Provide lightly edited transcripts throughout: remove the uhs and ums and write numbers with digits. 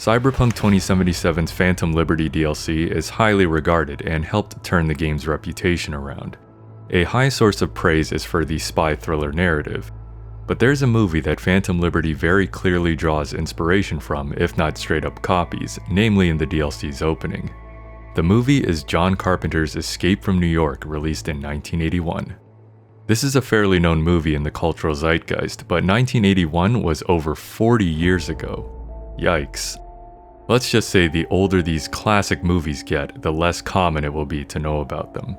Cyberpunk 2077's Phantom Liberty DLC is highly regarded and helped turn the game's reputation around. A high source of praise is for the spy thriller narrative, but there's a movie that Phantom Liberty very clearly draws inspiration from, if not straight up copies, namely in the DLC's opening. The movie is John Carpenter's Escape from New York, released in 1981. This is a fairly known movie in the cultural zeitgeist, but 1981 was over 40 years ago. Yikes. Let's just say the older these classic movies get, the less common it will be to know about them.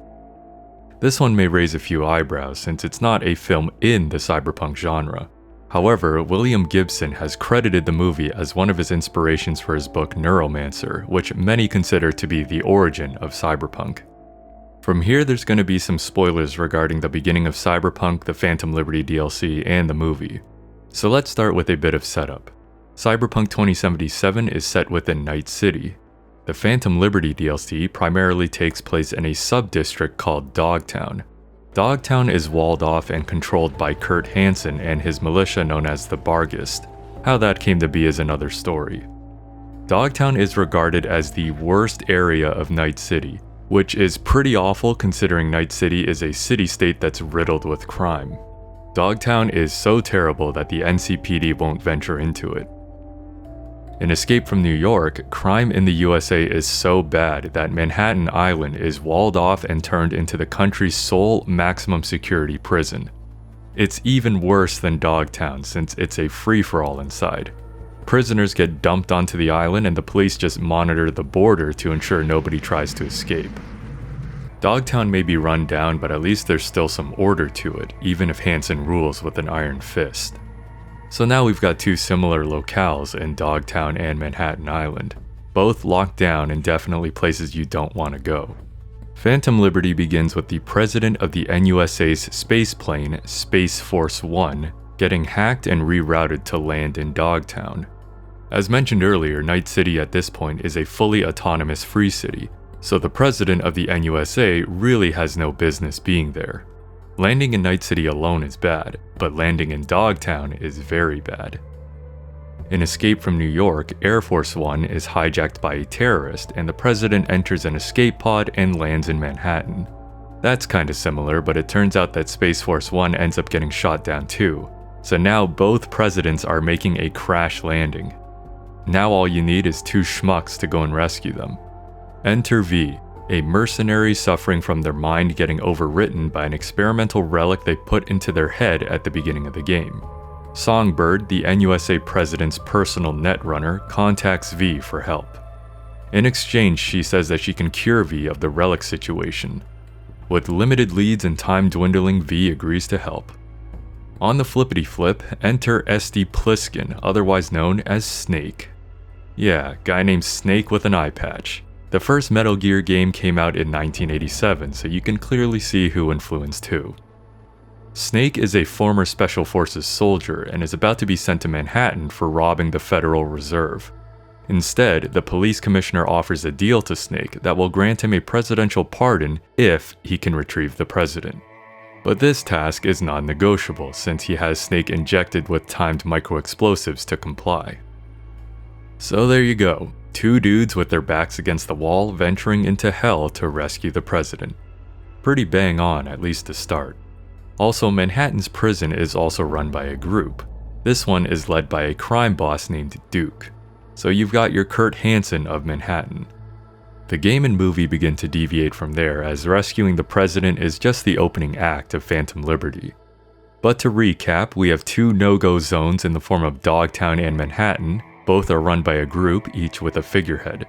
This one may raise a few eyebrows since it's not a film in the cyberpunk genre. However, William Gibson has credited the movie as one of his inspirations for his book Neuromancer, which many consider to be the origin of cyberpunk. From here, there's going to be some spoilers regarding the beginning of Cyberpunk, the Phantom Liberty DLC, and the movie. So let's start with a bit of setup. Cyberpunk 2077 is set within Night City. The Phantom Liberty DLC primarily takes place in a sub-district called Dogtown. Dogtown is walled off and controlled by Kurt Hansen and his militia known as the Barghest. How that came to be is another story. Dogtown is regarded as the worst area of Night City, which is pretty awful considering Night City is a city-state that's riddled with crime. Dogtown is so terrible that the NCPD won't venture into it. In Escape from New York, crime in the USA is so bad that Manhattan Island is walled off and turned into the country's sole maximum security prison. It's even worse than Dogtown since it's a free-for-all inside. Prisoners get dumped onto the island and the police just monitor the border to ensure nobody tries to escape. Dogtown may be run down, but at least there's still some order to it, even if Hansen rules with an iron fist. So now we've got two similar locales in Dogtown and Manhattan Island, both locked down and definitely places you don't want to go. Phantom Liberty begins with the president of the NUSA's space plane, Space Force 1, getting hacked and rerouted to land in Dogtown. As mentioned earlier, Night City at this point is a fully autonomous free city, so the president of the NUSA really has no business being there. Landing in Night City alone is bad, but landing in Dogtown is very bad. In Escape from New York, Air Force One is hijacked by a terrorist and the president enters an escape pod and lands in Manhattan. That's kinda similar, but it turns out that Space Force One ends up getting shot down too, so now both presidents are making a crash landing. Now all you need is two schmucks to go and rescue them. Enter V, a mercenary suffering from their mind getting overwritten by an experimental relic they put into their head at the beginning of the game. Songbird, the NUSA president's personal netrunner, contacts V for help. In exchange, she says that she can cure V of the relic situation. With limited leads and time dwindling, V agrees to help. On the flippity flip, enter SD Pliskin, otherwise known as Snake. Yeah, guy named Snake with an eye patch. The first Metal Gear game came out in 1987, so you can clearly see who influenced who. Snake is a former Special Forces soldier and is about to be sent to Manhattan for robbing the Federal Reserve. Instead, the police commissioner offers a deal to Snake that will grant him a presidential pardon if he can retrieve the president. But this task is non-negotiable since he has Snake injected with timed microexplosives to comply. So there you go. Two dudes with their backs against the wall venturing into hell to rescue the president. Pretty bang on, at least to start. Also, Manhattan's prison is also run by a group. This one is led by a crime boss named Duke. So you've got your Kurt Hansen of Manhattan. The game and movie begin to deviate from there as rescuing the president is just the opening act of Phantom Liberty. But to recap, we have two no-go zones in the form of Dogtown and Manhattan. Both are run by a group, each with a figurehead.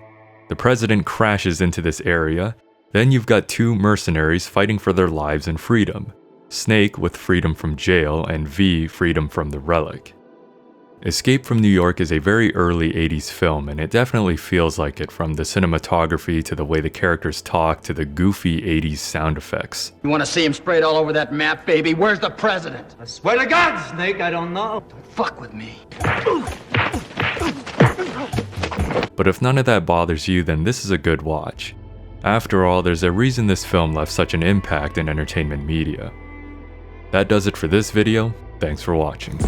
The president crashes into this area, then you've got two mercenaries fighting for their lives and freedom. Snake with freedom from jail and V freedom from the relic. Escape from New York is a very early 80s film and it definitely feels like it from the cinematography to the way the characters talk to the goofy 80s sound effects. You want to see him sprayed all over that map, baby? Where's the president? I swear to God, Snake, I don't know. Don't fuck with me. But if none of that bothers you, then this is a good watch. After all, there's a reason this film left such an impact in entertainment media. That does it for this video. Thanks for watching.